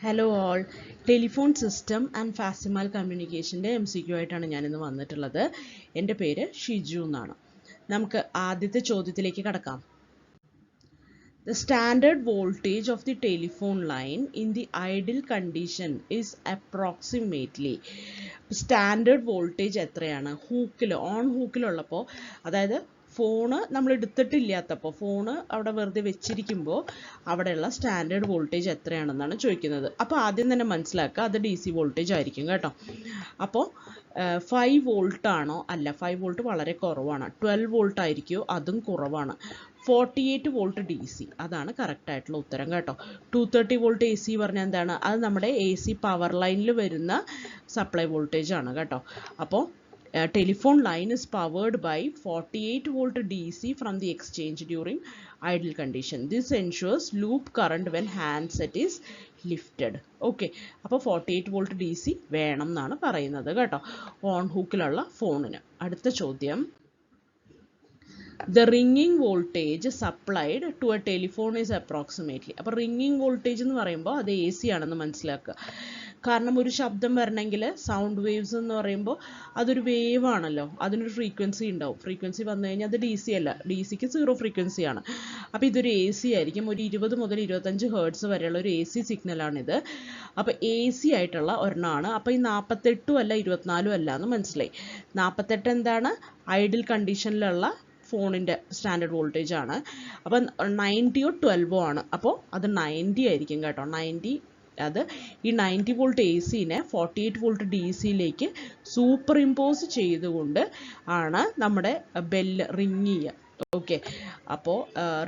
Hello all, telephone system and facsimile കമ്മ്യൂണിക്കേഷൻ്റെ MCQ ആയിട്ടാണ് ഞാനിന്ന് വന്നിട്ടുള്ളത്. എൻ്റെ പേര് ഷിജു എന്നാണ്. നമുക്ക് ആദ്യത്തെ ചോദ്യത്തിലേക്ക് കടക്കാം. The standard voltage of the telephone line in the idle condition is approximately. Standard voltage എത്രയാണ്? ഓൺ ഹൂക്കിലുള്ളപ്പോൾ, അതായത് ഫോണ് നമ്മൾ എടുത്തിട്ടില്ലാത്തപ്പോൾ, ഫോണ് അവിടെ വെറുതെ വെച്ചിരിക്കുമ്പോൾ അവിടെയുള്ള സ്റ്റാൻഡേർഡ് വോൾട്ടേജ് എത്രയാണെന്നാണ് ചോദിക്കുന്നത്. അപ്പോൾ ആദ്യം തന്നെ മനസ്സിലാക്കുക, അത് DC വോൾട്ടേജ് ആയിരിക്കും കേട്ടോ. അപ്പോൾ 5 വോൾട്ട് ആണോ? അല്ല, 5 വോൾട്ട് വളരെ കുറവാണ്. 12 വോൾട്ട് ആയിരിക്കുമോ? അതും കുറവാണ്. 48 വോൾട്ട് DC, അതാണ് കറക്റ്റ് ആയിട്ടുള്ള ഉത്തരം കേട്ടോ. 230 വോൾട്ട് AC പറഞ്ഞാൽ എന്താണ്? അത് നമ്മുടെ AC പവർ ലൈനിൽ വരുന്ന സപ്ലൈ വോൾട്ടേജ് ആണ് കേട്ടോ. അപ്പോൾ telephone line is powered by 48 volt DC from the exchange during idle condition. This ensures loop current when handset is lifted. Okay, അപ്പോൾ 48 volt DC വേണം എന്നാണ് പറയുന്നത് കേട്ടോ ഓൺ ഹൂക്കിലുള്ള ഫോണിന്. അടുത്ത ചോദ്യം, the ringing voltage supplied to a telephone is approximately. അപ്പോൾ ringing voltage എന്ന് പറയുമ്പോൾ അത് AC ആണെന്ന് മനസ്സിലാക്കുക. കാരണം ഒരു ശബ്ദം വരണമെങ്കിൽ സൗണ്ട് വേവ്സ് എന്ന് പറയുമ്പോൾ അതൊരു വേവ് ആണല്ലോ, അതിനൊരു ഫ്രീക്വൻസി ഉണ്ടാവും. ഫ്രീക്വൻസി വന്നു കഴിഞ്ഞാൽ അത് DC അല്ല, DCക്ക് 0 ഫ്രീക്വൻസിയാണ്. അപ്പോൾ ഇതൊരു AC ആയിരിക്കും. ഒരു 20 മുതൽ 25 ഹേർട്സ് വരെയുള്ള ഒരു AC സിഗ്നലാണിത്. അപ്പോൾ AC ആയിട്ടുള്ള ഒരെണ്ണമാണ്. അപ്പോൾ ഈ 48 അല്ല 24 അല്ല എന്ന് മനസ്സിലായി. 48 എന്താണ്? ഐഡിൽ കണ്ടീഷനിലുള്ള ഫോണിൻ്റെ സ്റ്റാൻഡേർഡ് വോൾട്ടേജ് ആണ്. അപ്പം 90 12 ആണ്. അപ്പോൾ അത് 90 ആയിരിക്കും കേട്ടോ. 90, അത് ഈ 90 വോൾട്ട് AC-നെ 48 വോൾട്ട് DC-യിലേക്ക് സൂപ്പർ ഇമ്പോസ് ചെയ്തുകൊണ്ട് ആണ് നമ്മുടെ ബെല്ല് റിങ് ചെയ്യുക. ഓക്കെ, അപ്പോൾ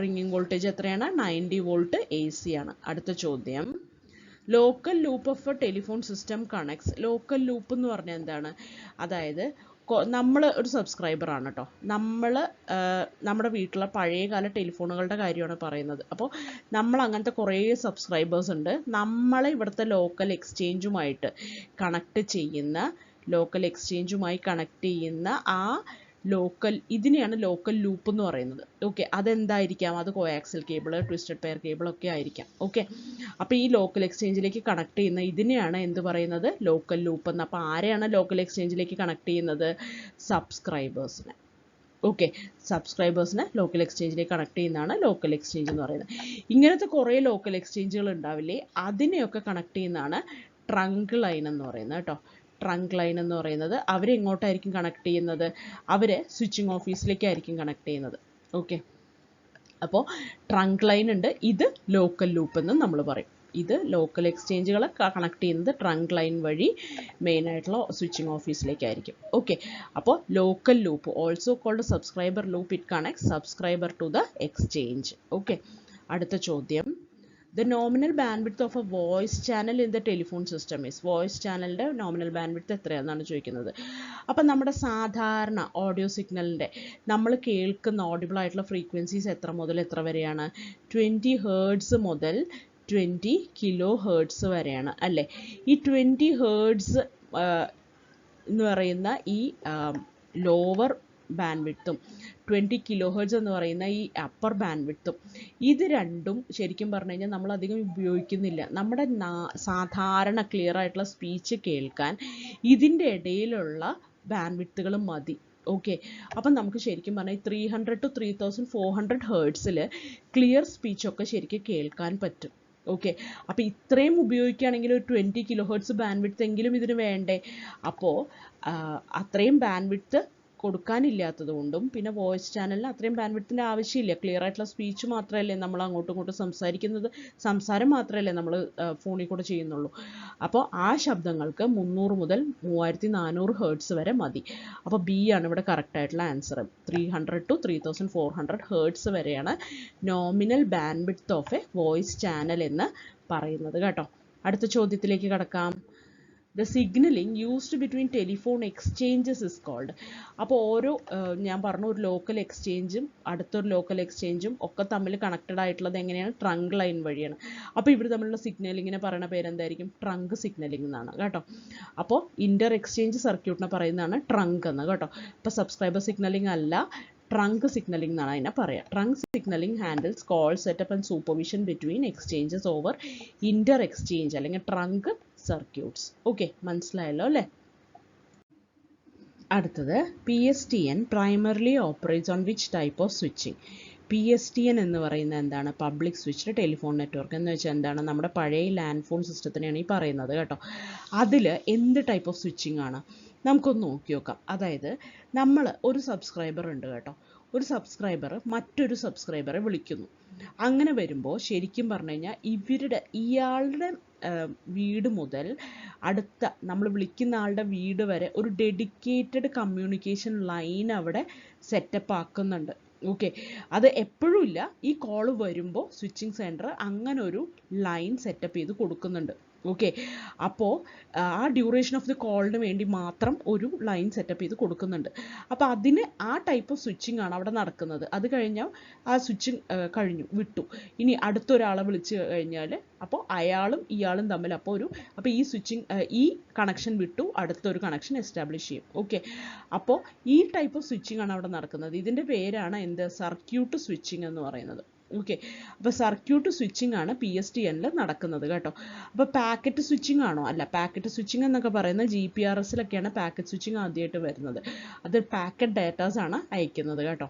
റിങ്ങിങ് വോൾട്ടേജ് എത്രയാണ്? 90 വോൾട്ട് AC ആണ്. അടുത്ത ചോദ്യം, local loop of A telephone system connects. Local loop എന്ന് പറഞ്ഞാൽ എന്താണ്? അതായത് നമ്മൾ ഒരു സബ്സ്ക്രൈബർ ആണ് കേട്ടോ. നമ്മുടെ വീട്ടിലെ പഴയകാല ടെലിഫോണുകളുടെ കാര്യമാണ് പറയുന്നത്. അപ്പോൾ നമ്മൾ അങ്ങനത്തെ കുറേ സബ്സ്ക്രൈബേഴ്സ് ഉണ്ട്. നമ്മളെ ഇവിടുത്തെ ലോക്കൽ എക്സ്ചേഞ്ചുമായിട്ട് കണക്ട് ചെയ്യുന്ന ആ ഇതിനെയാണ് ലോക്കൽ ലൂപ്പ് എന്ന് പറയുന്നത്. ഓക്കെ, അതെന്തായിരിക്കാം? അത് coaxial cable, twisted pair cable ഒക്കെ ആയിരിക്കാം. ഓക്കെ, അപ്പോൾ ഈ ലോക്കൽ എക്സ്ചേഞ്ചിലേക്ക് കണക്ട് ചെയ്യുന്ന ഇതിനെയാണ് എന്ത് പറയുന്നത്? ലോക്കൽ ലൂപ്പ് എന്ന്. അപ്പോൾ ആരെയാണ് ലോക്കൽ എക്സ്ചേഞ്ചിലേക്ക് കണക്ട് ചെയ്യുന്നത്? സബ്സ്ക്രൈബേഴ്സിനെ. ഓക്കെ, സബ്സ്ക്രൈബേഴ്സിനെ ലോക്കൽ എക്സ്ചേഞ്ചിലേക്ക് കണക്ട് ചെയ്യുന്നതാണ് ലോക്കൽ എക്സ്ചേഞ്ച് എന്ന് പറയുന്നത്. ഇങ്ങനത്തെ കുറേ ലോക്കൽ എക്സ്ചേഞ്ചുകൾ ഉണ്ടാവില്ലേ, അതിനെയൊക്കെ കണക്ട് ചെയ്യുന്നതാണ് ട്രങ്ക് ലൈൻ എന്ന് പറയുന്നത് കേട്ടോ. ട്രങ്ക് ലൈൻ എന്ന് പറയുന്നത് അവരെങ്ങോട്ടായിരിക്കും കണക്ട് ചെയ്യുന്നത്? അവർ സ്വിച്ചിങ് ഓഫീസിലേക്കായിരിക്കും കണക്ട് ചെയ്യുന്നത്. ഓക്കെ, അപ്പോൾ ട്രങ്ക് ലൈൻ ഉണ്ട്, ഇത് ലോക്കൽ ലൂപ്പ് എന്ന് നമ്മൾ പറയും. ഇത് ലോക്കൽ എക്സ്ചേഞ്ചുകളെ കണക്ട് ചെയ്യുന്നത് ട്രങ്ക് ലൈൻ വഴി മെയിനായിട്ടുള്ള സ്വിച്ചിങ് ഓഫീസിലേക്കായിരിക്കും. ഓക്കെ, അപ്പോൾ local loop, also called subscriber loop, it connects subscriber to the exchange. Okay, അടുത്ത ചോദ്യം, the nominal bandwidth of a voice channel in the telephone system is. Voice ചാനലിൻ്റെ നോമിനൽ ബാൻഡ്വിഡ്ത്ത് എത്രയാണെന്നാണ് ചോദിക്കുന്നത്. അപ്പം നമ്മുടെ സാധാരണ ഓഡിയോ സിഗ്നലിൻ്റെ നമ്മൾ കേൾക്കുന്ന ഓഡിബിൾ ആയിട്ടുള്ള ഫ്രീക്വൻസീസ് എത്ര മുതൽ എത്ര വരെയാണ്? 20 ഹേർട്സ് മുതൽ 20 കിലോ ഹേർട്സ് വരെയാണ് അല്ലേ. ഈ 20 ഹേർട്സ് എന്ന് പറയുന്ന ഈ ലോവർ ബാൻഡ്വിഡ്ത്തും 20 കിലോ ഹെർട്സ് എന്ന് പറയുന്ന ഈ അപ്പർ ബാൻഡ്വിഡ്ത്തും, ഇത് രണ്ടും ശരിക്കും പറഞ്ഞു കഴിഞ്ഞാൽ നമ്മൾ അധികം ഉപയോഗിക്കുന്നില്ല. നമ്മുടെ സാധാരണ ക്ലിയർ ആയിട്ടുള്ള സ്പീച്ച് കേൾക്കാൻ ഇതിൻ്റെ ഇടയിലുള്ള ബാൻഡ്വിഡ്ത്തുകൾ മതി. ഓക്കെ, അപ്പം നമുക്ക് ശരിക്കും പറഞ്ഞാൽ 300 to 3400 ഹേർട്സിൽ ക്ലിയർ സ്പീച്ചൊക്കെ ശരിക്കും കേൾക്കാൻ പറ്റും. ഓക്കെ, അപ്പോൾ ഇത്രയും ഉപയോഗിക്കുകയാണെങ്കിൽ ഒരു 20 കിലോ ഹെർട്സ് ബാൻഡ്വിഡ്ത്ത് എങ്കിലും ഇതിന് വേണ്ടേ? അപ്പോൾ അത്രയും ബാൻഡ്വിഡ്ത്ത് കൊടുക്കാനില്ലാത്തത് കൊണ്ടും, പിന്നെ വോയിസ് ചാനലിന് അത്രയും ബാൻഡ്വിഡ്ത്തിൻ്റെ ആവശ്യമില്ല. ക്ലിയർ ആയിട്ടുള്ള സ്പീച്ച് മാത്രമല്ലേ നമ്മൾ അങ്ങോട്ടും ഇങ്ങോട്ടും സംസാരം മാത്രമല്ലേ നമ്മൾ ഫോണിൽ കൂടെ ചെയ്യുന്നുള്ളൂ. അപ്പോൾ ആ ശബ്ദങ്ങൾക്ക് 300 മുതൽ 3400 ഹേർട്സ് വരെ മതി. അപ്പോൾ B ആണ് ഇവിടെ കറക്റ്റ് ആയിട്ടുള്ള ആൻസർ. 300 to 3400 ഹേർട്സ് വരെയാണ് nominal bandwidth of A voice channel എന്ന് പറയുന്നത് കേട്ടോ. അടുത്ത ചോദ്യത്തിലേക്ക് കടക്കാം. The signaling used between telephone exchanges is called. അപ്പോൾ ഞാൻ പറഞ്ഞു, ഒരു ലോക്കൽ എക്സ്ചേഞ്ചും അടുത്തൊരു ലോക്കൽ എക്സ്ചേഞ്ചും ഒക്കെ തമ്മിൽ കണക്റ്റഡ് ആയിട്ടുള്ളത് എങ്ങനെയാണ്? ട്രങ്ക് ലൈൻ വഴിയാണ്. അപ്പോൾ ഇവർ തമ്മിലുള്ള സിഗ്നലിങ്ങിനെ പറയുന്ന പേരെന്തായിരിക്കും? ട്രങ്ക് സിഗ്നലിംഗ് എന്നാണ് കേട്ടോ. അപ്പോൾ ഇൻ്റർ എക്സ്ചേഞ്ച് സർക്യൂട്ടിനെ പറയുന്നതാണ് ട്രങ്ക് എന്ന് കേട്ടോ. അപ്പോൾ സബ്സ്ക്രൈബർ സിഗ്നലിംഗ് അല്ല, ട്രങ്ക് സിഗ്നലിംഗ് എന്നാണ് അതിനെ പറയുക. Trunk signalling handles call setup and supervision between exchanges over Inter exchange അല്ലെങ്കിൽ ട്രങ്ക് സർക്യൂട്ട്സ്. ഓക്കെ, മനസ്സിലായല്ലോ അല്ലേ? അടുത്തത് PSTN primarily operates on which type of switching. PSTN എന്ന് പറയുന്നത് എന്താണ്? പബ്ലിക് സ്വിച്ച്ഡ് ടെലിഫോൺ നെറ്റ്വർക്ക് എന്ന് വെച്ചാൽ എന്താണ്? നമ്മുടെ പഴയ ലാൻഡ് ഫോൺ സിസ്റ്റത്തിനെയാണ് ഈ പറയുന്നത് കേട്ടോ. അതിൽ എന്ത് ടൈപ്പ് ഓഫ് സ്വിച്ചിങ് ആണ് നമുക്കൊന്ന് നോക്കി നോക്കാം. അതായത് നമ്മൾ ഒരു സബ്സ്ക്രൈബർ ഉണ്ട് കേട്ടോ, ഒരു സബ്സ്ക്രൈബർ മറ്റൊരു സബ്സ്ക്രൈബറെ വിളിക്കുന്നു. അങ്ങനെ വരുമ്പോൾ ശരിക്കും പറഞ്ഞു കഴിഞ്ഞാൽ ഇയാളുടെ വീട് മുതൽ അടുത്ത നമ്മൾ വിളിക്കുന്ന ആളുടെ വീട് വരെ ഒരു ഡെഡിക്കേറ്റഡ് കമ്മ്യൂണിക്കേഷൻ ലൈൻ അവിടെ സെറ്റപ്പ് ആക്കുന്നുണ്ട്. ഓക്കെ, അത് എപ്പോഴും ഇല്ല, ഈ കോള് വരുമ്പോൾ സ്വിച്ചിങ് സെൻറ്റർ അങ്ങനെ ഒരു ലൈൻ സെറ്റപ്പ് ചെയ്ത് കൊടുക്കുന്നുണ്ട്. ഓക്കെ, അപ്പോൾ ആ ഡ്യൂറേഷൻ ഓഫ് ദി കോളിന് വേണ്ടി മാത്രം ഒരു ലൈൻ സെറ്റപ്പ് ചെയ്ത് കൊടുക്കുന്നുണ്ട്. അപ്പോൾ അതിന് ആ ടൈപ്പ് ഓഫ് സ്വിച്ചിങ് ആണ് അവിടെ നടക്കുന്നത്. അത് കഴിഞ്ഞാൽ ആ സ്വിച്ചിങ് കഴിഞ്ഞു, വിട്ടു. ഇനി അടുത്തൊരാളെ വിളിച്ച് കഴിഞ്ഞാൽ അപ്പോൾ അയാളും ഇയാളും തമ്മിൽ അപ്പോൾ ഈ സ്വിച്ചിങ് ഈ കണക്ഷൻ വിട്ടു, അടുത്തൊരു കണക്ഷൻ എസ്റ്റാബ്ലിഷ് ചെയ്യും. ഓക്കെ, അപ്പോൾ ഈ ടൈപ്പ് ഓഫ് സ്വിച്ചിങ് ആണ് അവിടെ നടക്കുന്നത്. ഇതിൻ്റെ പേരാണ് എന്ത്? സർക്യൂട്ട് സ്വിച്ചിങ് എന്ന് പറയുന്നത്. ഓക്കെ, അപ്പോൾ സർക്യൂട്ട് സ്വിച്ചിങ് ആണ് PSTN നടക്കുന്നത് കേട്ടോ. അപ്പോൾ പാക്കറ്റ് സ്വിച്ചിങ് ആണോ? അല്ല. പാക്കറ്റ് സ്വിച്ചിങ് എന്നൊക്കെ പറയുന്നത് GPRSലൊക്കെയാണ് പാക്കറ്റ് സ്വിച്ചിങ് ആദ്യമായിട്ട് വരുന്നത്. അത് പാക്കറ്റ് ഡാറ്റാസ് ആണ് അയക്കുന്നത് കേട്ടോ.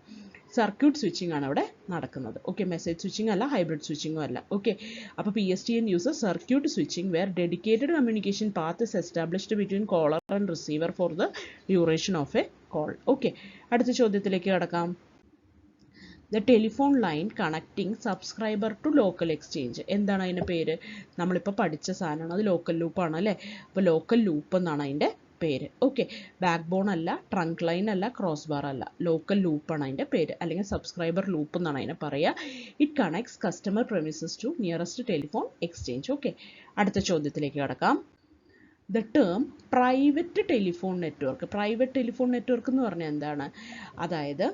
സർക്യൂട്ട് സ്വിച്ചിങ് ആണ് അവിടെ നടക്കുന്നത്. ഓക്കെ, മെസ്സേജ് സ്വിച്ചിങ് അല്ല, ഹൈബ്രിഡ് സ്വിച്ചിങ്ങും അല്ല. ഓക്കെ, അപ്പോൾ PSTN uses circuit switching where dedicated communication path is established between caller and receiver for the duration of a call. Okay, അടുത്ത ചോദ്യത്തിലേക്ക് കടക്കാം. The telephone line connecting subscriber to local exchange. എന്താണ് അതിൻ്റെ പേര്? നമ്മളിപ്പോൾ പഠിച്ച സാധനമാണ്, അത് ലോക്കൽ ലൂപ്പാണ് അല്ലേ? അപ്പോൾ ലോക്കൽ ലൂപ്പ് എന്നാണ് അതിൻ്റെ പേര്. ഓക്കെ, ബാക്ക് ബോൺ അല്ല, ട്രങ്ക് ലൈൻ അല്ല, ക്രോസ് ബാർ അല്ല, ലോക്കൽ ലൂപ്പാണ് അതിൻ്റെ പേര്, അല്ലെങ്കിൽ സബ്സ്ക്രൈബർ ലൂപ്പ് എന്നാണ് അതിനെ പറയുക. It connects customer premises to nearest telephone exchange. Okay, അടുത്ത ചോദ്യത്തിലേക്ക് കടക്കാം. The term private telephone network. Private telephone network എന്ന് പറഞ്ഞാൽ എന്താണ്? അതായത്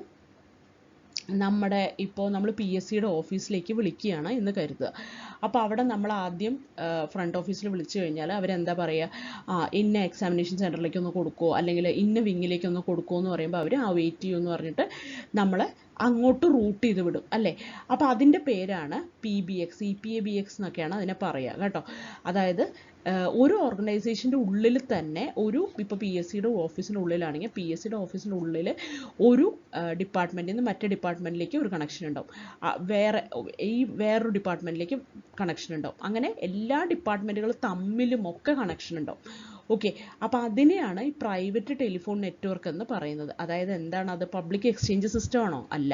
നമ്മുടെ ഇപ്പോൾ നമ്മൾ PSCയുടെ ഓഫീസിലേക്ക് വിളിക്കുകയാണ് എന്ന് കരുതുക. അപ്പോൾ അവിടെ നമ്മൾ ആദ്യം ഫ്രണ്ട് ഓഫീസിൽ വിളിച്ചു കഴിഞ്ഞാൽ അവരെന്താ പറയുക? ഇന്ന എക്സാമിനേഷൻ സെൻറ്ററിലേക്ക് ഒന്ന് കൊടുക്കുമോ, അല്ലെങ്കിൽ ഇന്ന വിങ്ങിലേക്ക് ഒന്ന് കൊടുക്കുമോ എന്ന് പറയുമ്പോൾ അവർ വെയിറ്റ് ചെയ്യുമെന്ന് പറഞ്ഞിട്ട് നമ്മളെ അങ്ങോട്ട് റൂട്ട് ചെയ്ത് വിടും അല്ലേ? അപ്പോൾ അതിൻ്റെ പേരാണ് PBX, EPABX എന്നൊക്കെയാണ് അതിനെ പറയുക കേട്ടോ. അതായത് ഒരു ഓർഗനൈസേഷൻ്റെ ഉള്ളിൽ തന്നെ ഇപ്പോൾ PSCയുടെ ഓഫീസിൻ്റെ ഉള്ളിലാണെങ്കിൽ PSCയുടെ ഓഫീസിൻ്റെ ഉള്ളിൽ ഒരു ഡിപ്പാർട്ട്മെൻറ്റിൽ നിന്ന് മറ്റേ ഡിപ്പാർട്ട്മെൻറ്റിലേക്ക് ഒരു കണക്ഷൻ ഉണ്ടാവും, വേറൊരു ഡിപ്പാർട്ട്മെൻറ്റിലേക്ക് കണക്ഷൻ ഉണ്ടാവും. അങ്ങനെ എല്ലാ ഡിപ്പാർട്ട്മെൻറ്റുകളും തമ്മിലുമൊക്കെ കണക്ഷൻ ഉണ്ടാവും. ഓക്കെ, അപ്പോൾ അതിനെയാണ് ഈ പ്രൈവറ്റ് ടെലിഫോൺ നെറ്റ്വർക്ക് എന്ന് പറയുന്നത്. അതായത് എന്താണ് അത്? പബ്ലിക് എക്സ്ചേഞ്ച് സിസ്റ്റം ആണോ? അല്ല.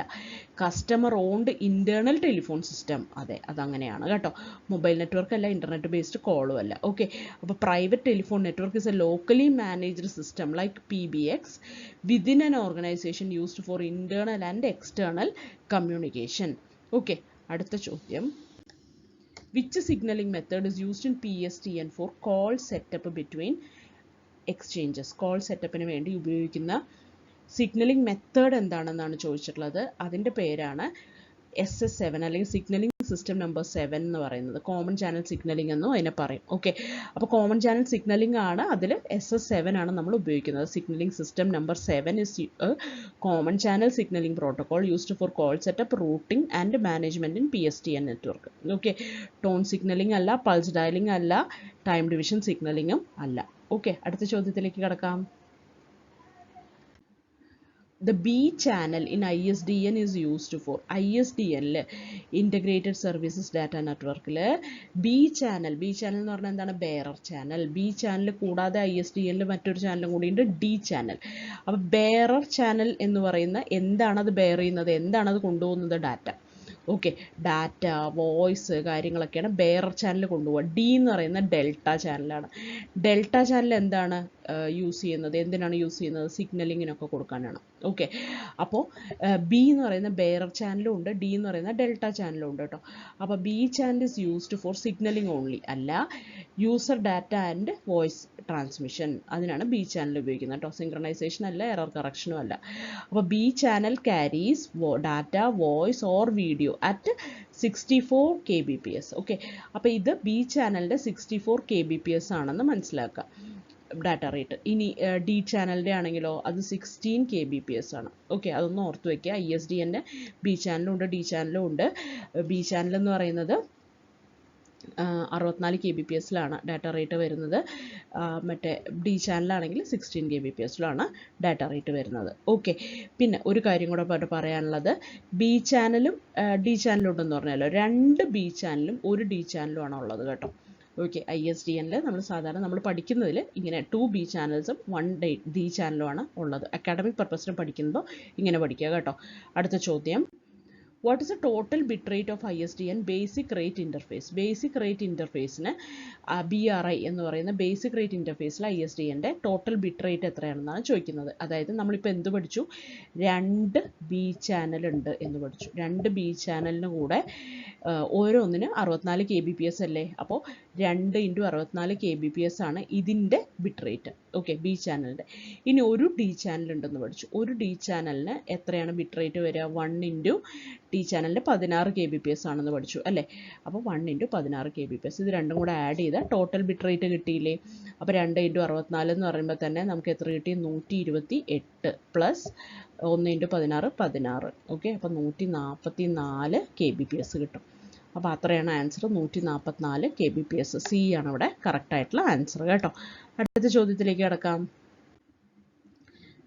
Customer owned internal telephone system. അതെ, അതങ്ങനെയാണ് കേട്ടോ. മൊബൈൽ നെറ്റ്വർക്ക് അല്ല, ഇൻ്റർനെറ്റ് ബേസ്ഡ് കോളും അല്ല. ഓക്കെ, അപ്പോൾ private telephone network is A locally managed system like PBX within an organisation used for internal and external communication. Okay, അടുത്ത ചോദ്യം. Which signaling method is used in PSTN for call setup between exchanges? Call setupന് വേണ്ടി ഉപയോഗിക്കുന്ന signalling method എന്താണെന്നാണ് ചോദിച്ചിട്ടുള്ളത്. അതിൻ്റെ പേരാണ് SS7 അല്ലെങ്കിൽ signalling system number 7 എന്ന് പറയുന്നത്. കോമൺ ചാനൽ സിഗ്നലിംഗ് എന്നും അതിനെ പറയും. ഓക്കെ, അപ്പോൾ കോമൺ ചാനൽ സിഗ്നലിംഗ് ആണ്, അതിൽ SS7 ആണ് നമ്മൾ ഉപയോഗിക്കുന്നത്. Signalling system number 7 is common channel signalling protocol used for call setup, routing and management in PSTN network. Okay, tone signalling അല്ല, പൾസ് ഡയലിംഗ് അല്ല, ടൈം ഡിവിഷൻ സിഗ്നലിംഗും അല്ല. ഓക്കെ, അടുത്ത ചോദ്യത്തിലേക്ക് കടക്കാം. The B channel in ISDN is used for ISDN Integrated Services Data Network B channel എന്ന് പറഞ്ഞാൽ എന്താണ്? Bearer channel. B channel കൂടാതെ ISDN മറ്റൊരു ചാനലും കൂടി ഉണ്ട്, D ചാനൽ. അപ്പോൾ ബെയറർ ചാനൽ എന്ന് പറയുന്ന എന്താണത് ബെയർ ചെയ്യുന്നത്? എന്താണത് കൊണ്ടുപോകുന്നത്? ഡാറ്റ. ഓക്കെ, ഡാറ്റ, വോയിസ് കാര്യങ്ങളൊക്കെയാണ് ബെയറർ ചാനൽ കൊണ്ടുപോകുക. D എന്ന് പറയുന്ന ഡെൽറ്റ ചാനലാണ്. ഡെൽറ്റ ചാനൽ എന്താണ് യൂസ് ചെയ്യുന്നത്? എന്തിനാണ് യൂസ് ചെയ്യുന്നത്? സിഗ്നലിങ്ങിനൊക്കെ കൊടുക്കാനാണ്. ഓക്കെ, അപ്പോൾ B എന്ന് പറയുന്ന ബെയറർ ചാനലും ഉണ്ട്, D എന്ന് പറയുന്ന ഡെൽറ്റ ചാനലും ഉണ്ട് കേട്ടോ. അപ്പോൾ B channel is used for signaling only, അല്ല user data and voice transmission. അതിനാണ് B ചാനൽ ഉപയോഗിക്കുന്നത് കേട്ടോ. സിങ്ക്രണൈസേഷൻ അല്ല, എറർ കറക്ഷനും അല്ല. അപ്പോൾ B channel carries data, voice or video at 64 kbps. Okay, അപ്പോൾ ഇത് B ചാനലിൻ്റെ 64 kbps ആണെന്ന് മനസ്സിലാക്കുക. Data rate. ഇനി ഡി ചാനലിൻ്റെ ആണെങ്കിലോ അത് 16 kbps ആണ്. ഓക്കെ, അതൊന്ന് ഓർത്ത് വയ്ക്കുക. ISDN ബി ചാനലും ഉണ്ട് ഡി ചാനലും ഉണ്ട്. ബി ചാനൽ എന്ന് പറയുന്നത് 64 kbps ഡാറ്റ റേറ്റ് വരുന്നത്. മറ്റേ ഡി ചാനലാണെങ്കിൽ 16 kbps ഡാറ്റ റേറ്റ് വരുന്നത്. ഓക്കെ, പിന്നെ ഒരു കാര്യം കൂടെ പറയാനുള്ളത്, ബി ചാനലും ഡി ചാനലും ഉണ്ടെന്ന് പറഞ്ഞാലോ, 2 ബി ചാനലും 1 ഡി ചാനലും ആണ് ഉള്ളത് കേട്ടോ. ഓക്കെ, ISDNൽ നമ്മൾ സാധാരണ നമ്മൾ പഠിക്കുന്നതിൽ ഇങ്ങനെ 2 ബി ചാനൽസും 1 ഡി ചാനലും ആണ് ഉള്ളത്. അക്കാഡമിക് പർപ്പസിന് പഠിക്കുമ്പോൾ ഇങ്ങനെ പഠിക്കുക കേട്ടോ. അടുത്ത ചോദ്യം, what is the total bit rate of ISDN basic rate interface? Basic rate ഇൻ്റർഫേസിന് BRI എന്ന് പറയുന്ന ബേസിക് റേറ്റ് ഇൻ്റർഫേസിൽ ISDNൻ്റെ ടോട്ടൽ ബിറ്റ് റേറ്റ് എത്രയാണെന്നാണ് ചോദിക്കുന്നത്. അതായത് നമ്മളിപ്പോൾ എന്ത് പഠിച്ചു? 2 ബി ചാനൽ ഉണ്ട് എന്ന് പഠിച്ചു. 2 ബി ചാനലിന് കൂടെ ഓരോന്നിന് 64 kbps അല്ലേ? അപ്പോൾ 2 × 64 kbps ആണ് ഇതിൻ്റെ ബിറ്റ് റേറ്റ്. ഓക്കെ, ബി ചാനലിൻ്റെ. ഇനി ഒരു ഡി ചാനൽ ഉണ്ടെന്ന് പഠിച്ചു. ഒരു ഡി ചാനലിന് എത്രയാണ് ബിറ്റ് റേറ്റ് വരിക? 1 × ഡി ചാനലിൻ്റെ 16 kbps ആണെന്ന് പഠിച്ചു അല്ലേ? അപ്പോൾ 1 × 16 kbps, ഇത് രണ്ടും കൂടെ ആഡ് ചെയ്താൽ ടോട്ടൽ ബിറ്റ് റേറ്റ് കിട്ടിയില്ലേ? അപ്പോൾ 2 × 64 എന്ന് പറയുമ്പോൾ തന്നെ നമുക്ക് എത്ര കിട്ടി? 128 പ്ലസ് 1 × 16 16. ഓക്കെ, അപ്പോൾ 144 kbps കിട്ടും. അപ്പോൾ അത്രയാണ് ആൻസർ, 144 kbps. സി ആണ് ഇവിടെ കറക്റ്റ് ആയിട്ടുള്ള ആൻസർ കേട്ടോ. അടുത്ത ചോദ്യത്തിലേക്ക് കിടക്കാം.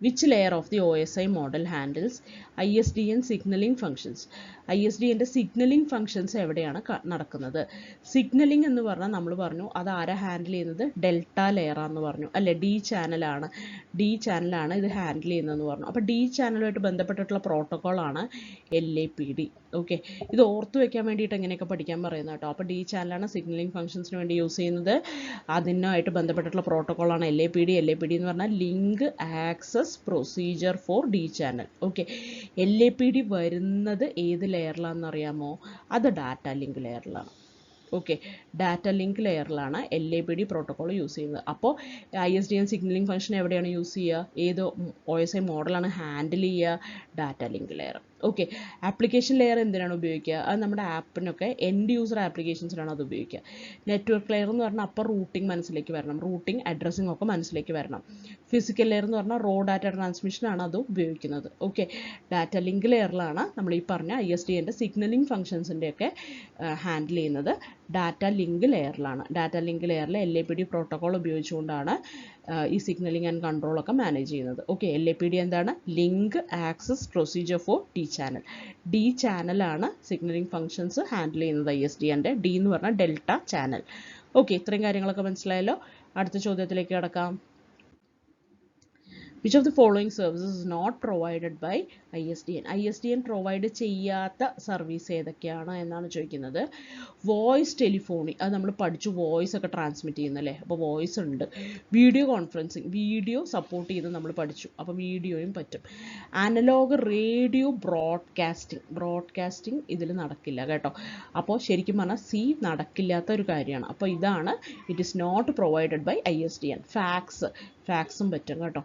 Which layer of the OSI model handles ISDN signaling functions? ISDNൻ്റെ സിഗ്നലിംഗ് ഫങ്ഷൻസ് എവിടെയാണ് നടക്കുന്നത്? സിഗ്നലിംഗ് എന്ന് പറഞ്ഞാൽ നമ്മൾ പറഞ്ഞു അത് ആരാ ഹാൻഡിൽ ചെയ്യുന്നത്? ഡെൽറ്റ ലെയറാന്ന് പറഞ്ഞു അല്ലേ? ഡി ചാനലാണ് ഇത് ഹാൻഡിൽ ചെയ്യുന്നതെന്ന് പറഞ്ഞു. അപ്പോൾ ഡി ചാനലുമായിട്ട് ബന്ധപ്പെട്ടിട്ടുള്ള പ്രോട്ടോക്കോളാണ് LAPD. ഓക്കെ, ഇത് ഓർത്ത് വെക്കാൻ വേണ്ടിയിട്ട് എങ്ങനെയൊക്കെ പഠിക്കാൻ പറയുന്നത് കേട്ടോ. അപ്പോൾ ഡി ചാനലാണ് സിഗ്നലിംഗ് ഫങ്ഷൻസിന് വേണ്ടി യൂസ് ചെയ്യുന്നത്. അതിനായിട്ട് ബന്ധപ്പെട്ടിട്ടുള്ള പ്രോട്ടോക്കോളാണ് LAPD. LAPD എന്ന് പറഞ്ഞാൽ link access procedure for D channel. Okay, LAPD വരുന്നത് ഏത് ലെയറിലാണെന്ന് അറിയാമോ? അത് ഡാറ്റ ലിങ്ക് ലെയറിലാണ്. ഓക്കെ, ഡാറ്റ ലിങ്ക് ലെയറിലാണ് LAPD പ്രോട്ടോക്കോൾ യൂസ് ചെയ്യുന്നത്. അപ്പോൾ ISDN സിഗ്നലിംഗ് ഫംഗ്ഷൻ എവിടെയാണ് യൂസ് ചെയ്യുക? ഏത് OSI മോഡലാണ് ഹാൻഡിൽ ചെയ്യുക? Data link layer. Okay, application layer എന്തിനാണ് ഉപയോഗിക്കുക? അത് നമ്മുടെ ആപ്പിനൊക്കെ എൻഡ് യൂസർ ആപ്ലിക്കേഷൻസിലാണ് അത് ഉപയോഗിക്കുക. നെറ്റ്വർക്ക് ലെയർ എന്ന് പറഞ്ഞാൽ അപ്പോൾ റൂട്ടിംഗ് മനസ്സിലേക്ക് വരണം, റൂട്ടിംഗ് അഡ്രസ്സിംഗ് ഒക്കെ മനസ്സിലേക്ക് വരണം. ഫിസിക്കൽ ലെയർ എന്ന് പറഞ്ഞാൽ റോ ഡാറ്റ ട്രാൻസ്മിഷനാണ് അത് ഉപയോഗിക്കുന്നത്. ഓക്കെ, ഡാറ്റ ലിങ്ക് ലെയറിലാണ് നമ്മൾ ഈ പറഞ്ഞ ISDNൻ്റെ സിഗ്നലിംഗ് ഫംഗ്ഷൻസിൻ്റെയൊക്കെ ഹാൻഡിൽ ചെയ്യുന്നത്. ഡാറ്റ ലിങ്ക് ലെയറിലാണ്. ഡാറ്റ ലിങ്ക് ലെയറിൽ LAPD പ്രോട്ടോക്കോൾ ഉപയോഗിച്ചുകൊണ്ടാണ് ഈ സിഗ്നലിംഗ് ആൻഡ് കൺട്രോളൊക്കെ മാനേജ് ചെയ്യുന്നത്. ഓക്കെ, LAPD എന്താണ്? Link access procedure for D channel. D ചാനലാണ് സിഗ്നലിംഗ് ഫങ്ഷൻസ് ഹാൻഡിൽ ചെയ്യുന്നത് ISDNൻ്റെ. ഡി എന്ന് പറഞ്ഞാൽ ഡെൽറ്റ ചാനൽ. ഓക്കെ, ഇത്രയും കാര്യങ്ങളൊക്കെ മനസ്സിലായല്ലോ. അടുത്ത ചോദ്യത്തിലേക്ക് കടക്കാം. Which of the following services is not provided by ISDN? ISDN provide ചെയ്യാത്ത സർവീസ് ഏതൊക്കെയാണ് എന്നാണ് ചോദിക്കുന്നത്. വോയിസ് ടെലിഫോണി, അത് നമ്മൾ പഠിച്ചു, വോയിസ് ഒക്കെ ട്രാൻസ്മിറ്റ് ചെയ്യുന്നല്ലേ, അപ്പോൾ വോയിസ് ഉണ്ട്. വീഡിയോ കോൺഫറൻസിങ്, വീഡിയോ സപ്പോർട്ട് ചെയ്ത് നമ്മൾ പഠിച്ചു, അപ്പോൾ വീഡിയോയും പറ്റും. അനലോഗ് റേഡിയോ ബ്രോഡ്കാസ്റ്റിംഗ് ഇതിൽ നടക്കില്ല കേട്ടോ. അപ്പോൾ ശരിക്കും പറഞ്ഞാൽ സി നടക്കില്ലാത്ത ഒരു കാര്യമാണ്. അപ്പോൾ ഇതാണ് it is not provided by ISDN. ഫാക്സും പറ്റും കേട്ടോ.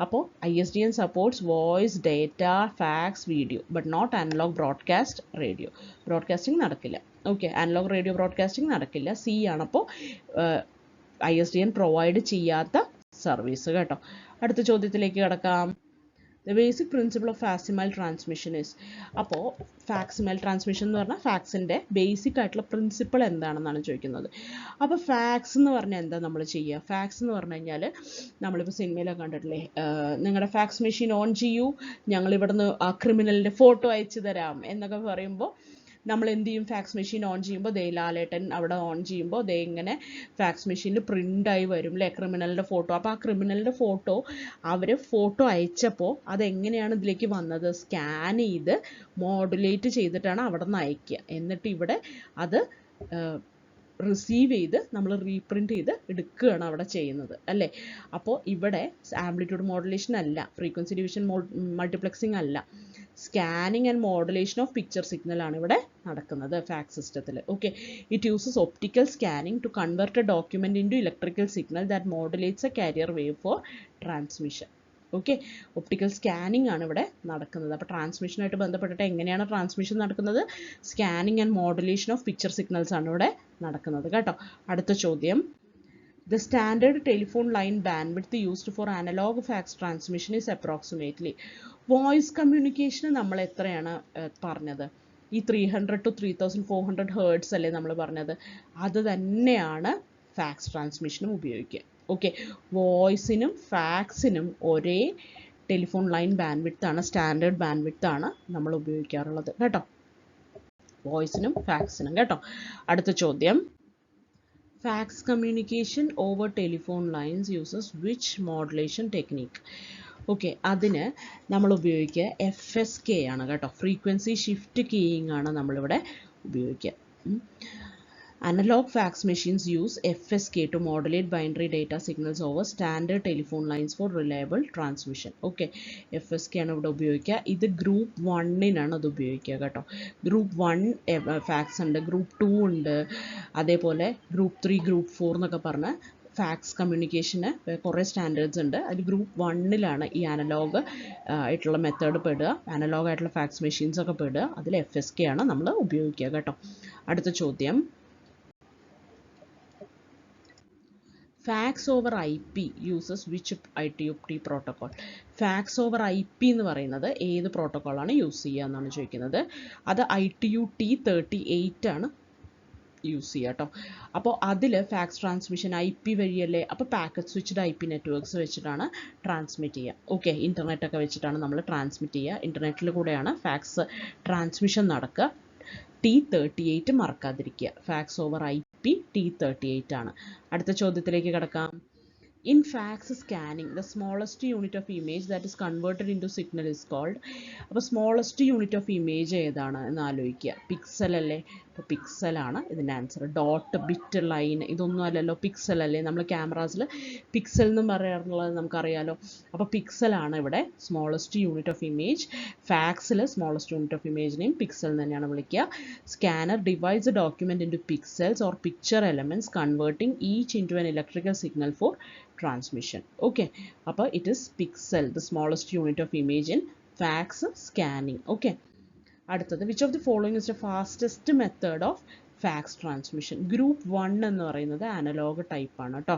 അപ്പോൾ ISDN supports voice, data, fax, video, but not analog broadcast radio. Broadcasting നടക്കില്ല. ഓക്കെ, അനലോഗ് റേഡിയോ ബ്രോഡ്കാസ്റ്റിംഗ് നടക്കില്ല. സി ആണപ്പോൾ ISDN പ്രൊവൈഡ് ചെയ്യാത്ത സർവീസ് കേട്ടോ. അടുത്ത ചോദ്യത്തിലേക്ക് കിടക്കാം. The basic principle of facsimile transmission is, അപ്പോൾ ഫാക്സിമൈൽ ട്രാൻസ്മിഷൻ എന്ന് പറഞ്ഞാൽ ഫാക്സിൻ്റെ ബേസിക് ആയിട്ടുള്ള പ്രിൻസിപ്പിൾ എന്താണെന്നാണ് ചോദിക്കുന്നത്. അപ്പോൾ ഫാക്സ് എന്ന് പറഞ്ഞാൽ എന്താ നമ്മൾ ചെയ്യുക? ഫാക്സ് എന്ന് പറഞ്ഞു കഴിഞ്ഞാൽ നമ്മളിപ്പോൾ സിനിമയിലൊക്കെ കണ്ടിട്ടില്ലേ, നിങ്ങളുടെ ഫാക്സ് മെഷീൻ ഓൺ ചെയ്യൂ, ഞങ്ങൾ ഇവിടുന്ന് ആ ക്രിമിനലിൻ്റെ ഫോട്ടോ അയച്ചു തരാം എന്നൊക്കെ പറയുമ്പോൾ നമ്മൾ എന്ത് ചെയ്യും? ഫാക്സ് മെഷീൻ ഓൺ ചെയ്യുമ്പോൾ ദേ ലാലേട്ടൻ അവിടെ ഓൺ ചെയ്യുമ്പോൾ ദേ ഇങ്ങനെ ഫാക്സ് മെഷീനിൽ പ്രിൻ്റായി വരും അല്ലേ ക്രിമിനലിൻ്റെ ഫോട്ടോ. അപ്പോൾ ആ ക്രിമിനലിൻ്റെ ഫോട്ടോ അവർ ഫോട്ടോ അയച്ചപ്പോൾ അതെങ്ങനെയാണ് ഇതിലേക്ക് വന്നത്? സ്കാൻ ചെയ്ത് മോഡുലേറ്റ് ചെയ്തിട്ടാണ് അവിടെ നിന്ന് അയക്കുക. എന്നിട്ട് ഇവിടെ അത് റിസീവ് ചെയ്ത് നമ്മൾ റീപ്രിൻറ്റ് ചെയ്ത് എടുക്കുകയാണ് അവിടെ ചെയ്യുന്നത് അല്ലേ. അപ്പോൾ ഇവിടെ ആംപ്ലിറ്റ്യൂഡ് മോഡുലേഷൻ അല്ല, ഫ്രീക്വൻസി ഡിവിഷൻ മൾട്ടിപ്ലക്സിങ് അല്ല, scanning and modulation of picture signal ആണ് ഇവിടെ നടക്കുന്നത് ഫാക്സ് സിസ്റ്റത്തിൽ. Okay, it uses optical scanning to convert a document into electrical signal that modulates a carrier wave for transmission. Okay, optical scanning ആണ് ഇവിടെ നടക്കുന്നത്. അപ്പോൾ ട്രാൻസ്മിഷനായിട്ട് ബന്ധപ്പെട്ടിട്ട് എങ്ങനെയാണ് ട്രാൻസ്മിഷൻ നടക്കുന്നത്? Scanning and modulation of picture signals ആണ് ഇവിടെ നടക്കുന്നത് കേട്ടോ. അടുത്ത ചോദ്യം, The standard telephone line bandwidth used for analog fax transmission is approximately. Voice communication നമ്മൾ എത്രയാണ് പറഞ്ഞത്? ഈ 300 to 3400 ഹേർട്സ് അല്ലേ നമ്മൾ പറഞ്ഞത്? അത് തന്നെയാണ് ഫാക്സ് ട്രാൻസ്മിഷനും ഉപയോഗിക്കുക. ഓക്കെ, വോയിസിനും ഫാക്സിനും ഒരേ ടെലിഫോൺ ലൈൻ ബാൻഡ്വിഡ്ത്ത് ആണ്, സ്റ്റാൻഡേർഡ് ബാൻഡ്വിഡ്ത്ത് ആണ് നമ്മൾ ഉപയോഗിക്കാറുള്ളത് കേട്ടോ, വോയിസിനും ഫാക്സിനും കേട്ടോ. അടുത്ത ചോദ്യം, fax communication over telephone lines uses which modulation technique? Okay, അതിന് നമ്മൾ ഉപയോഗിക്കുക FSK ആണ് കേട്ടോ, ഫ്രീക്വൻസി ഷിഫ്റ്റ് കീയിങ് ആണ് നമ്മളിവിടെ ഉപയോഗിക്കുക. Analog fax machines use FSK to modulate binary data signals over standard telephone lines for reliable transmission. Okay, FSK ആണ് ഇവിടെ ഉപയോഗിക്കുക. ഇത് ഗ്രൂപ്പ് 1-നാണ് അത് ഉപയോഗിക്കുക കേട്ടോ. ഗ്രൂപ്പ് 1 ഫാക്സ് ഉണ്ട്, ഗ്രൂപ്പ് 2 ഉണ്ട്, അതേപോലെ ഗ്രൂപ്പ് 3, ഗ്രൂപ്പ് 4 എന്നൊക്കെ പറഞ്ഞ് ഫാക്സ് കമ്മ്യൂണിക്കേഷന് കുറേ സ്റ്റാൻഡേർഡ്സ് ഉണ്ട്. അതിൽ ഗ്രൂപ്പ് 1-ലാണ് ഈ അനലോഗ് ആയിട്ടുള്ള മെത്തേഡ് പെടുക, അനലോഗ് ആയിട്ടുള്ള ഫാക്സ് മെഷീൻസ് ഒക്കെ പെടുക. അതിൽ FSK ആണ് നമ്മൾ ഉപയോഗിക്കുക കേട്ടോ. അടുത്ത ചോദ്യം, fax over IP uses which ITUT protocol? Fax over IP എന്ന് പറയുന്നത് ഏത് പ്രോട്ടോക്കോളാണ് യൂസ് ചെയ്യുക എന്നാണ് ചോദിക്കുന്നത്. അത് ITUT 38 ആണ് യൂസ് ചെയ്യുക കേട്ടോ. അപ്പോൾ അതിൽ ഫാക്സ് ട്രാൻസ്മിഷൻ IP വഴിയല്ലേ, അപ്പോൾ പാക്കറ്റ് സ്വിച്ച്ഡ് IP നെറ്റ്വർക്ക്സ് വെച്ചിട്ടാണ് ട്രാൻസ്മിറ്റ് ചെയ്യുക. ഓക്കെ, ഇൻ്റർനെറ്റൊക്കെ വെച്ചിട്ടാണ് നമ്മൾ ട്രാൻസ്മിറ്റ് ചെയ്യുക. ഇൻ്റർനെറ്റിൽ കൂടെയാണ് ഫാക്സ് ട്രാൻസ്മിഷൻ നടക്കുക. T38 മറക്കാതിരിക്കുക. ഫാക്സ് ഓവർ IP T38 ആണ്. അടുത്ത ചോദ്യത്തിലേക്ക് കിടക്കാം. In fax scanning, the smallest unit of image that is converted into signal is called. അപ്പോൾ smallest unit of image ഏതാണ് എന്ന് ആലോചിക്കുക. പിക്സൽ അല്ലേ? അപ്പോൾ പിക്സൽ ആണ് ഇതിൻ്റെ ആൻസർ. ഡോട്ട്, ബിറ്റ്, ലൈൻ ഇതൊന്നും അല്ലല്ലോ, പിക്സൽ അല്ലേ? നമ്മൾ ക്യാമറാസിൽ പിക്സൽ എന്നും പറയാറുള്ളത് നമുക്കറിയാലോ. അപ്പോൾ പിക്സൽ ആണ് ഇവിടെ സ്മോളസ്റ്റ് യൂണിറ്റ് ഓഫ് ഇമേജ്. ഫാക്സിൽ സ്മോളസ്റ്റ് യൂണിറ്റ് ഓഫ് ഇമേജിനെയും പിക്സൽ തന്നെയാണ് വിളിക്കുക. Scanner divides a document into pixels or picture elements converting each into an electrical signal for transmission. Okay, അപ്പോൾ it is pixel, the smallest unit of image in fax scanning. Okay, അടുത്തത്, which of the following is the fastest method of fax transmission? Group 1 എന്ന് പറയുന്നത് analogue type ആണ് കേട്ടോ.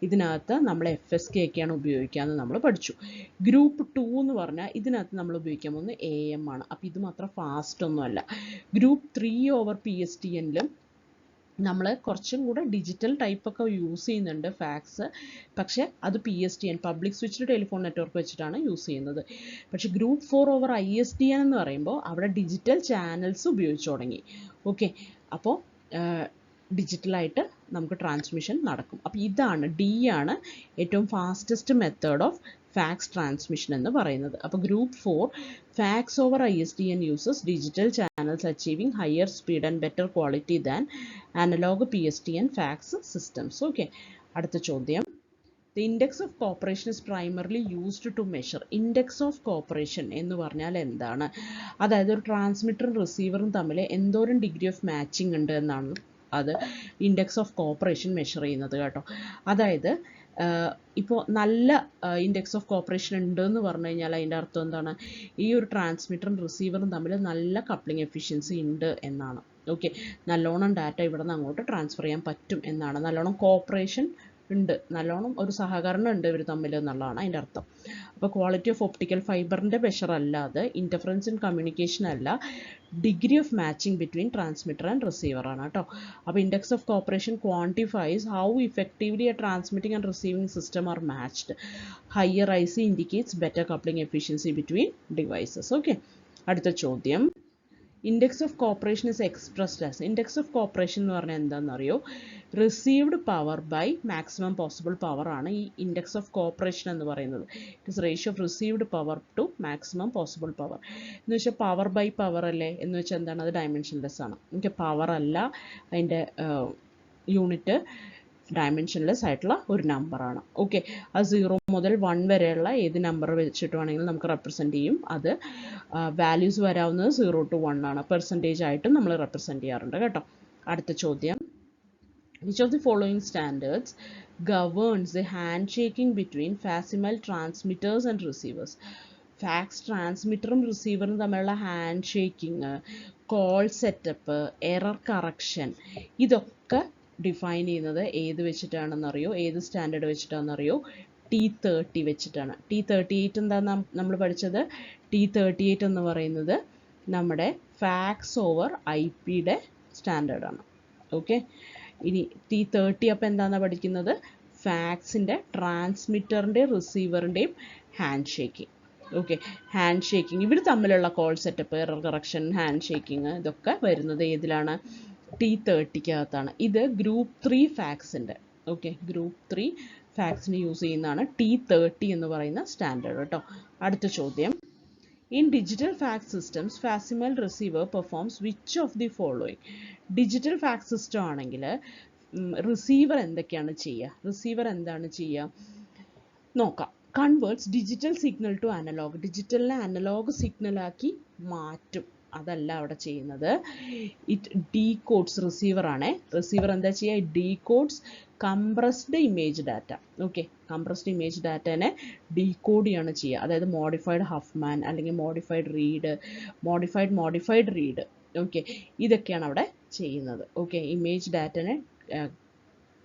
ഇതിനകത്ത് നമ്മൾ FSK ഒക്കെയാണ് ഉപയോഗിക്കാമെന്ന് നമ്മൾ പഠിച്ചു. ഗ്രൂപ്പ് 2 എന്ന് പറഞ്ഞാൽ ഇതിനകത്ത് നമ്മൾ ഉപയോഗിക്കാൻ പോകുന്നത് AM ആണ്. അപ്പോൾ ഇത് മാത്രം ഫാസ്റ്റ് ഒന്നുമല്ല. ഗ്രൂപ്പ് 3 ഓവർ PSTN-ലും നമ്മൾ കുറച്ചും കൂടെ ഡിജിറ്റൽ ടൈപ്പൊക്കെ യൂസ് ചെയ്യുന്നുണ്ട് ഫാക്സ്, പക്ഷേ അത് PSTN, public switched telephone network വെച്ചിട്ടാണ് യൂസ് ചെയ്യുന്നത്. പക്ഷേ ഗ്രൂപ്പ് 4 ഓവർ ISDN എന്ന് പറയുമ്പോൾ അവിടെ ഡിജിറ്റൽ ചാനൽസ് ഉപയോഗിച്ച് തുടങ്ങി. ഓക്കെ, അപ്പോൾ ഡിജിറ്റലായിട്ട് നമുക്ക് ട്രാൻസ്മിഷൻ നടക്കും. അപ്പോൾ ഇതാണ് D ആണ് ഏറ്റവും fastest method of fax transmission എന്ന് പറയുന്നത്. അപ്പോൾ group 4 fax over ISDN uses digital channels achieving higher speed and better quality than analog PSTN fax systems. Okay, അടുത്ത ചോദ്യം, The index of cooperation is primarily used to measure. Index of cooperation എന്ന് പറഞ്ഞാൽ എന്താണ്? അതായത് ഒരു ട്രാൻസ്മിറ്ററും റിസീവറും തമ്മിൽ എന്തോരം degree of matching ഉണ്ട് എന്നാണ് അത് ഇൻഡെക്സ് ഓഫ് കോപ്പറേഷൻ മെഷർ ചെയ്യുന്നത് കേട്ടോ. അതായത് ഇപ്പോൾ നല്ല ഇൻഡെക്സ് ഓഫ് കോപ്പറേഷൻ ഉണ്ട് എന്ന് പറഞ്ഞു കഴിഞ്ഞാൽ അതിൻ്റെ അർത്ഥം എന്താണ്? ഈ ഒരു ട്രാൻസ്മിറ്ററും റിസീവറും തമ്മിൽ നല്ല കപ്ലിംഗ് എഫിഷ്യൻസി ഉണ്ട് എന്നാണ്. ഓക്കെ, നല്ലോണം ഡാറ്റ ഇവിടെ നിന്ന് അങ്ങോട്ട് ട്രാൻസ്ഫർ ചെയ്യാൻ പറ്റും എന്നാണ്. നല്ലോണം കോപ്പറേഷൻ ഉണ്ട്, നല്ലോണം ഒരു സഹകരണം ഉണ്ട് ഇവർ തമ്മിൽ എന്നുള്ളതാണ് അതിൻ്റെ അർത്ഥം. അപ്പോൾ ക്വാളിറ്റി ഓഫ് ഒപ്റ്റിക്കൽ ഫൈബറിൻ്റെ മെഷർ അല്ലാതെ ഇൻ്റർഫറൻസ് ഇൻ കമ്മ്യൂണിക്കേഷൻ അല്ല, degree of matching between transmitter and receiver ആണ് കേട്ടോ. അപ്പോൾ index of cooperation quantifies how effectively a transmitting and receiving system are matched. Higher IC indicates better coupling efficiency between devices. Okay, അടുത്ത ചോദ്യം, index of cooperation is expressed as. Index of cooperation എന്ന് പറഞ്ഞാൽ എന്താണെന്നറിയോ? Received power by maximum possible power ആണ് ഈ index of cooperation എന്ന് പറയുന്നത്. It is ratio of received power to maximum possible power. എന്ന് വെച്ചാൽ പവർ ബൈ പവർ അല്ലേ? എന്ന് വെച്ചാൽ എന്താണ്? അത് ഡയമെൻഷൻലെസ് ആണ്. ഓക്കെ, പവർ അല്ല അതിൻ്റെ യൂണിറ്റ്, ഡയമെൻഷൻലെസ് ആയിട്ടുള്ള ഒരു നമ്പറാണ്. ഓക്കെ, അത് 0 മുതൽ 1 വരെയുള്ള ഏത് നമ്പർ വെച്ചിട്ട് വേണമെങ്കിലും നമുക്ക് റെപ്രസെൻറ്റ് ചെയ്യും. അത് വാല്യൂസ് വരാവുന്നത് 0 to 1 ആണ്. പെർസെൻറ്റേജ് ആയിട്ടും നമ്മൾ റെപ്രസെൻറ്റ് ചെയ്യാറുണ്ട് കേട്ടോ. അടുത്ത ചോദ്യം, which of the following standards governs the handshaking between facsimile transmitters and receivers? Fax ട്രാൻസ്മിറ്ററും റിസീവറും തമ്മിലുള്ള handshaking, call setup, error correction, ഇതൊക്കെ ഡിഫൈൻ ചെയ്യുന്നത് ഏത് വെച്ചിട്ടാണെന്നറിയോ, ഏത് സ്റ്റാൻഡേർഡ് വെച്ചിട്ടാണെന്നറിയോ? T30 വെച്ചിട്ടാണ്. T38 എന്താ നമ്മൾ പഠിച്ചത്? T38 എന്ന് പറയുന്നത് നമ്മുടെ ഫാക്സ് ഓവർ IP-യുടെ സ്റ്റാൻഡേർഡാണ്. ഓക്കെ, ഇനി T30 അപ്പം എന്താണെന്നാണ് പഠിക്കുന്നത്? ഫാക്സിൻ്റെ ട്രാൻസ്മിറ്ററിൻ്റെയും റിസീവറിൻ്റെയും hand shaking. Okay, hand shaking, ഇവർ തമ്മിലുള്ള call setup, error correction, hand shaking, ഇതൊക്കെ വരുന്നത് ഏതിലാണ്? T30-കകത്താണ്. ഇത് ഗ്രൂപ്പ് 3 ഫാക്സിൻ്റെ, ഓക്കെ, ഗ്രൂപ്പ് 3 ഫാക്സിന് യൂസ് ചെയ്യുന്നതാണ് T30 എന്ന് പറയുന്ന സ്റ്റാൻഡേർഡ് കേട്ടോ. അടുത്ത ചോദ്യം, in digital fax systems facsimile receiver performs which of the following? Digital fax system ആണെങ്കിൽ റിസീവർ എന്തൊക്കെയാണ് ചെയ്യുക? റിസീവർ എന്താണ് ചെയ്യുക നോക്കാം. Converts digital signal to analogue, ഡിജിറ്റലിനെ അനലോഗ് സിഗ്നലാക്കി മാറ്റും. അതല്ല അവിടെ ചെയ്യുന്നത്. It decodes, റിസീവറാണ്. റിസീവർ എന്താ ചെയ്യുക? It decodes compressed image data. Okay, compressed image ഡാറ്റനെ ഡീകോഡ് ചെയ്യാണ് ചെയ്യുക. അതായത് മോഡിഫൈഡ് ഹഫ്മാൻ അല്ലെങ്കിൽ മോഡിഫൈഡ് റീഡ്. ഓക്കെ, ഇതൊക്കെയാണ് അവിടെ ചെയ്യുന്നത്. ഓക്കെ, ഇമേജ് ഡാറ്റനെ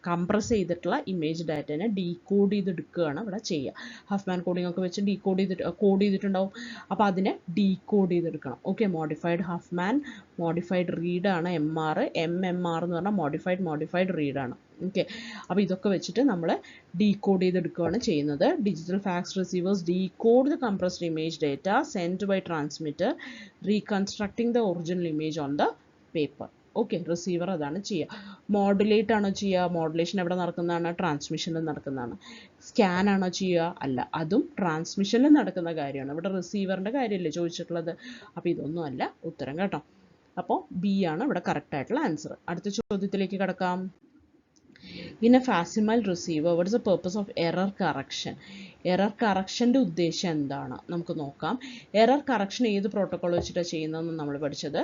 കംപ്രസ് ചെയ്തിട്ടുള്ള ഇമേജ് ഡാറ്റനെ ഡീകോഡ് ചെയ്തെടുക്കുകയാണ് ഇവിടെ ചെയ്യുക. ഹഫ്മാൻ കോഡിംഗ് ഒക്കെ വെച്ച് കോഡ് ചെയ്തിട്ടുണ്ടാവും. അപ്പോൾ അതിനെ ഡീകോഡ് ചെയ്തെടുക്കണം. ഓക്കെ, മോഡിഫൈഡ് ഹഫ്മാൻ, മോഡിഫൈഡ് റീഡാണ് MR എന്ന് പറഞ്ഞാൽ മോഡിഫൈഡ് റീഡാണ്. ഓക്കെ, അപ്പോൾ ഇതൊക്കെ വെച്ചിട്ട് നമ്മൾ ഡീകോഡ് ചെയ്തെടുക്കുകയാണ് ചെയ്യുന്നത്. Digital fax receivers decode the compressed image data send by transmitter reconstructing the original image on the paper. Okay, receiver അതാണ് ചെയ്യുക. മോഡുലേറ്റ് ആണോ ചെയ്യുക? മോഡുലേഷൻ എവിടെ നടക്കുന്നതാണ്? ട്രാൻസ്മിഷനിൽ നടക്കുന്നതാണ്. സ്കാൻ ആണോ ചെയ്യുക? അല്ല, അതും ട്രാൻസ്മിഷനിൽ നടക്കുന്ന കാര്യമാണ്. ഇവിടെ റിസീവറിൻ്റെ കാര്യമല്ലേ ചോദിച്ചിട്ടുള്ളത്. അപ്പോൾ ഇതൊന്നും അല്ല ഉത്തരം കേട്ടോ. അപ്പോൾ B ആണ് ഇവിടെ കറക്റ്റ് ആയിട്ടുള്ള ആൻസർ. അടുത്ത ചോദ്യത്തിലേക്ക് കിടക്കാം. In a facsimile receiver what is the purpose of error correction? Error കറക്ഷൻ്റെ ഉദ്ദേശം എന്താണ് നമുക്ക് നോക്കാം. എറർ കറക്ഷൻ ഏത് പ്രോട്ടോക്കോൾ വെച്ചിട്ടാണ് ചെയ്യുന്നതെന്ന് നമ്മൾ പഠിച്ചത്.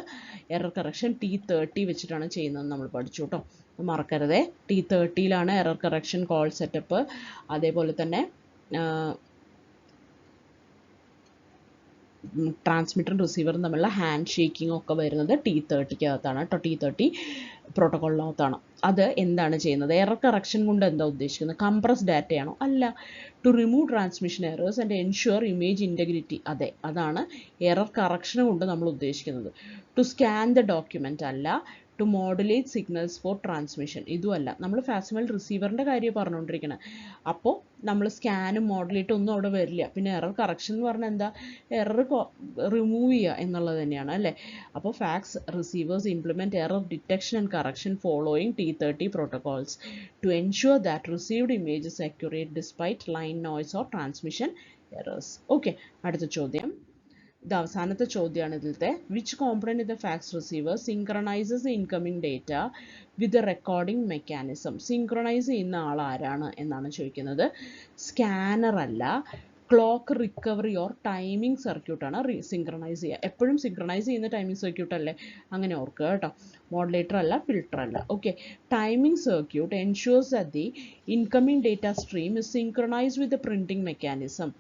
എറർ കറക്ഷൻ T30 വെച്ചിട്ടാണ് ചെയ്യുന്നതെന്ന് നമ്മൾ പഠിച്ചു കേട്ടോ. മറക്കരുതേ, T30-ലാണ് എറർ കറക്ഷൻ കോൾ സെറ്റപ്പ്. അതേപോലെ തന്നെ ട്രാൻസ്മിറ്ററും റിസീവറും തമ്മിലുള്ള ഹാൻഡ് ഷേക്കിംഗ് ഒക്കെ വരുന്നത് T30-കകത്താണ് കേട്ടോ. T30 പ്രോട്ടോക്കോളിനകത്താണ്. അത് എന്താണ് ചെയ്യുന്നത്? എറർ കറക്ഷൻ കൊണ്ട് എന്താ ഉദ്ദേശിക്കുന്നത്? കംപ്രസ് ഡാറ്റയാണോ? അല്ല. To remove transmission errors and ensure image integrity. അതെ, അതാണ് എറർ കറക്ഷൻ കൊണ്ട് നമ്മൾ ഉദ്ദേശിക്കുന്നത്. ടു സ്കാൻ ദ ഡോക്യുമെൻ്റ് അല്ല. To modulate signals for transmission ഇതുമല്ല. നമ്മൾ ഫാസിമൽ റിസീവറിൻ്റെ കാര്യം പറഞ്ഞുകൊണ്ടിരിക്കുന്നത്. അപ്പോൾ നമ്മൾ സ്കാനും മോഡുലേറ്റും ഒന്നും അവിടെ വരില്ല. പിന്നെ എറർ കറക്ഷൻ എന്ന് പറഞ്ഞാൽ എന്താ? എറർ റിമൂവ് ചെയ്യുക എന്നുള്ളത് തന്നെയാണ് അല്ലേ. അപ്പോൾ fax receivers implement error detection and correction following T30 protocols to ensure that received image is accurate despite line noise or transmission errors. Okay, അടുത്ത ചോദ്യം. ഇത് അവസാനത്തെ ചോദ്യമാണ് ഇതിലത്തെ. Which component in the fax receiver synchronises the incoming data with the recording mechanism? Synchronise ചെയ്യുന്ന ആൾ ആരാണ് എന്നാണ് ചോദിക്കുന്നത്. സ്കാനർ അല്ല, ക്ലോക്ക് റിക്കവറി ഓർ ടൈമിംഗ് സർക്യൂട്ടാണ് സിങ്ക്രണൈസ് ചെയ്യുക. എപ്പോഴും സിങ്ക്രണൈസ് ചെയ്യുന്ന ടൈമിംഗ് സർക്യൂട്ട് അല്ലേ, അങ്ങനെ ഓർക്കുക കേട്ടോ. മോഡുലേറ്റർ അല്ല, ഫിൽട്ടർ അല്ല. Okay, timing circuit ensures that the incoming data stream is synchronised with the printing mechanism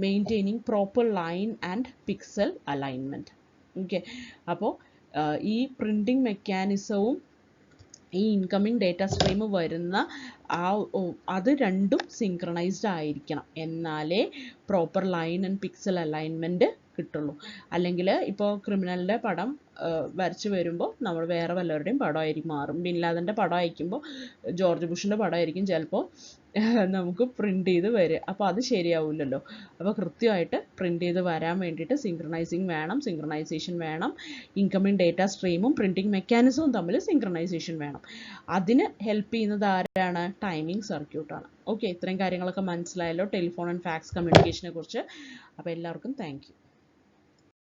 maintaining proper line and pixel alignment. Okay, അപ്പോൾ ഈ പ്രിന്റിംഗ് മെക്കാനിസവും ഈ ഇൻകമിംഗ് ഡേറ്റ സ്ട്രീം വരുന്ന അത് രണ്ടും സിങ്ക്രണൈസ്ഡ് ആയിരിക്കണം. എന്നാലേ proper line and pixel alignment കിട്ടുള്ളൂ. അല്ലെങ്കിൽ ഇപ്പോൾ ക്രിമിനലിൻ്റെ പടം വരച്ച് വരുമ്പോൾ നമ്മൾ വേറെ വല്ലവരുടെയും പടമായിരിക്കും മാറും. ബിൻ ലാദൻ്റെ പടം അയക്കുമ്പോൾ ജോർജ് ബുഷിൻ്റെ പടമായിരിക്കും ചിലപ്പോൾ നമുക്ക് പ്രിൻ്റ് ചെയ്ത് വരിക. അപ്പോൾ അത് ശരിയാവില്ലല്ലോ. അപ്പോൾ കൃത്യമായിട്ട് പ്രിൻ്റ് ചെയ്ത് വരാൻ വേണ്ടിയിട്ട് സിങ്ക്രണൈസേഷൻ വേണം. ഇൻകമിംഗ് ഡേറ്റ സ്ട്രീമും പ്രിൻറ്റിംഗ് മെക്കാനിസവും തമ്മിൽ സിങ്ക്രണൈസേഷൻ വേണം. അതിന് ഹെൽപ്പ് ചെയ്യുന്നത് ആരാണ്? ടൈമിംഗ് സർക്യൂട്ടാണ്. ഓക്കെ, ഇത്രയും കാര്യങ്ങളൊക്കെ മനസ്സിലായല്ലോ ടെലിഫോൺ ആൻഡ് ഫാക്സ് കമ്മ്യൂണിക്കേഷനെ കുറിച്ച്. അപ്പോൾ എല്ലാവർക്കും താങ്ക് യു.